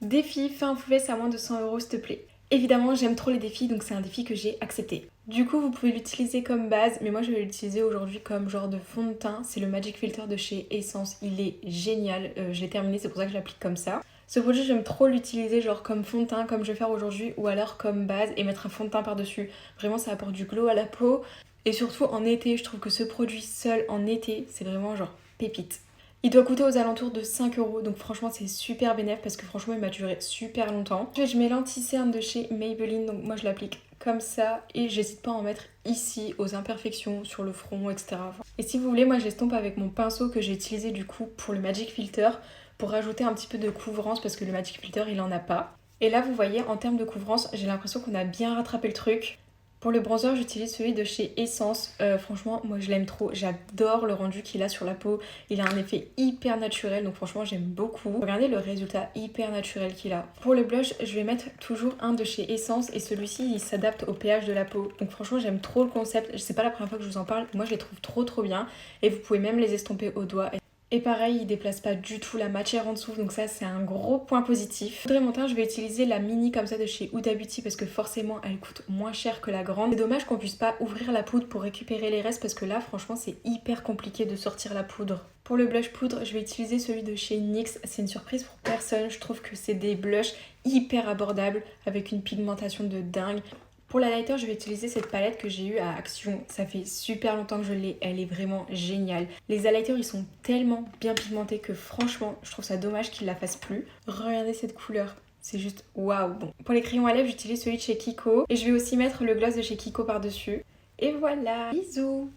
Défi, fais un full face à moins de 100 € s'il te plaît. Évidemment, j'aime trop les défis, donc c'est un défi que j'ai accepté. Du coup, vous pouvez l'utiliser comme base, mais moi je vais l'utiliser aujourd'hui comme genre de fond de teint. C'est le Magic Filter de chez Essence, il est génial. Je l'ai terminé, c'est pour ça que je l'applique comme ça. Ce produit, j'aime trop l'utiliser genre comme fond de teint, comme je vais faire aujourd'hui, ou alors comme base et mettre un fond de teint par-dessus. Vraiment, ça apporte du glow à la peau. Et surtout en été, je trouve que ce produit seul en été, c'est vraiment genre pépite. Il doit coûter aux alentours de 5 €, donc franchement c'est super bénéf parce que franchement il m'a duré super longtemps. Je mets l'anti-cerne de chez Maybelline, donc moi je l'applique comme ça et j'hésite pas à en mettre ici aux imperfections, sur le front, etc. Et si vous voulez, moi j'estompe avec mon pinceau que j'ai utilisé du coup pour le Magic Filter pour rajouter un petit peu de couvrance parce que le Magic Filter il en a pas. Et là vous voyez, en termes de couvrance, j'ai l'impression qu'on a bien rattrapé le truc. Pour le bronzer, j'utilise celui de chez Essence. Franchement, moi je l'aime trop. J'adore le rendu qu'il a sur la peau. Il a un effet hyper naturel, donc franchement j'aime beaucoup. Regardez le résultat hyper naturel qu'il a. Pour le blush, je vais mettre toujours un de chez Essence et celui-ci il s'adapte au pH de la peau. Donc franchement j'aime trop le concept. C'est pas la première fois que je vous en parle. Moi je les trouve trop bien et vous pouvez même les estomper au doigt. Et pareil, il déplace pas du tout la matière en dessous, donc ça c'est un gros point positif. Pour mon teint, je vais utiliser la mini comme ça de chez Huda Beauty parce que forcément elle coûte moins cher que la grande. C'est dommage qu'on puisse pas ouvrir la poudre pour récupérer les restes parce que là franchement c'est hyper compliqué de sortir la poudre. Pour le blush poudre, je vais utiliser celui de chez NYX. C'est une surprise pour personne, je trouve que c'est des blushs hyper abordables avec une pigmentation de dingue. Pour l'highlighter, je vais utiliser cette palette que j'ai eue à Action. Ça fait super longtemps que je l'ai, elle est vraiment géniale. Les highlighters, ils sont tellement bien pigmentés que franchement, je trouve ça dommage qu'ils la fassent plus. Regardez cette couleur. C'est juste waouh. Bon, pour les crayons à lèvres, j'utilise celui de chez Kiko. Et je vais aussi mettre le gloss de chez Kiko par-dessus. Et voilà. Bisous.